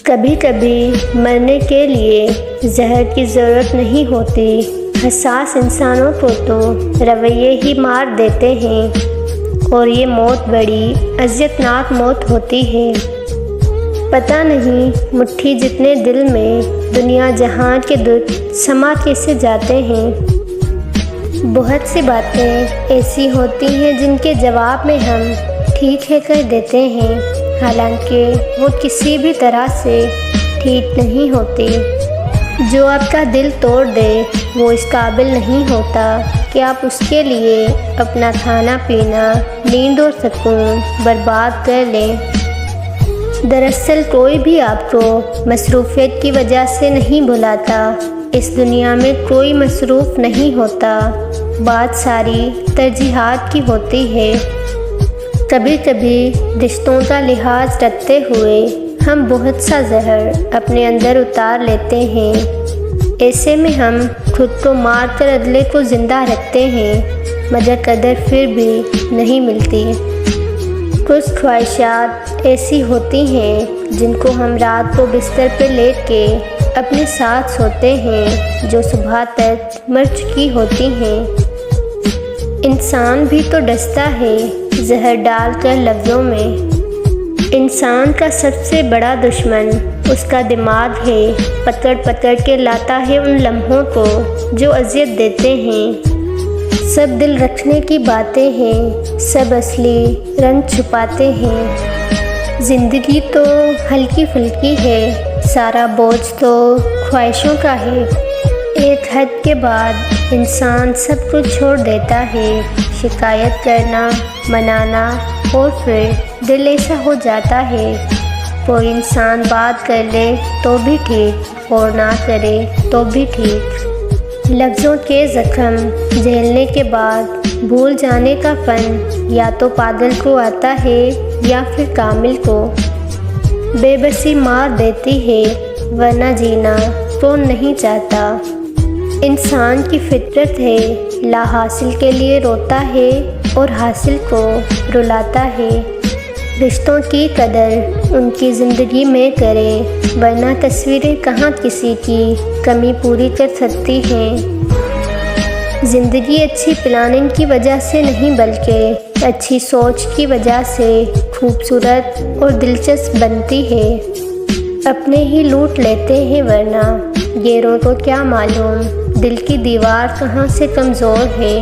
کبھی کبھی مرنے کے لیے زہر کی ضرورت نہیں ہوتی، حساس انسانوں کو تو رویے ہی مار دیتے ہیں، اور یہ موت بڑی اذیتناک موت ہوتی ہے۔ پتہ نہیں مٹھی جتنے دل میں دنیا جہان کے دکھ سما کیسے جاتے ہیں۔ بہت سی باتیں ایسی ہوتی ہیں جن کے جواب میں ہم ٹھیک ہے کہہ دیتے ہیں، حالانکہ وہ کسی بھی طرح سے ٹھیک نہیں ہوتی۔ جو آپ کا دل توڑ دے وہ اس قابل نہیں ہوتا کہ آپ اس کے لیے اپنا کھانا پینا، نیند اور سکون برباد کر لیں۔ دراصل کوئی بھی آپ کو مصروفیت کی وجہ سے نہیں بھلاتا، اس دنیا میں کوئی مصروف نہیں ہوتا، بات ساری ترجیحات کی ہوتی ہے۔ کبھی کبھی رشتوں کا لحاظ رکھتے ہوئے ہم بہت سا زہر اپنے اندر اتار لیتے ہیں، ایسے میں ہم خود کو مار کر اگلے کو زندہ رکھتے ہیں، مگر قدر پھر بھی نہیں ملتی۔ کچھ خواہشات ایسی ہوتی ہیں جن کو ہم رات کو بستر پہ لیٹ کے اپنے ساتھ سوتے ہیں، جو صبح تک مر چکی ہوتی ہیں۔ انسان بھی تو ڈستا ہے زہر ڈال کر لفظوں میں۔ انسان کا سب سے بڑا دشمن اس کا دماغ ہے، پکڑ پکڑ کے لاتا ہے ان لمحوں کو جو اذیت دیتے ہیں۔ سب دل رکھنے کی باتیں ہیں، سب اصلی رنگ چھپاتے ہیں۔ زندگی تو ہلکی پھلکی ہے، سارا بوجھ تو خواہشوں کا ہے۔ ایک حد کے بعد انسان سب کچھ چھوڑ دیتا ہے، شکایت کرنا، منانا، اور پھر دل ایسا ہو جاتا ہے کوئی انسان بات کر لے تو بھی ٹھیک اور نہ کرے تو بھی ٹھیک۔ لفظوں کے زخم جھیلنے کے بعد بھول جانے کا فن یا تو پاگل کو آتا ہے یا پھر کامل کو۔ بے بسی مار دیتی ہے، ورنہ جینا کون نہیں چاہتا۔ انسان کی فطرت ہے، لا حاصل کے لیے روتا ہے اور حاصل کو رلاتا ہے۔ رشتوں کی قدر ان کی زندگی میں کرے، ورنہ تصویریں کہاں کسی کی کمی پوری کر سکتی ہیں۔ زندگی اچھی پلاننگ کی وجہ سے نہیں بلکہ اچھی سوچ کی وجہ سے خوبصورت اور دلچسپ بنتی ہے۔ اپنے ہی لوٹ لیتے ہیں، ورنہ غیروں کو کیا معلوم دل کی دیوار کہاں سے کمزور ہے۔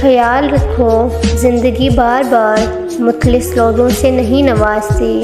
خیال رکھو زندگی بار بار مخلص لوگوں سے نہیں نوازتی۔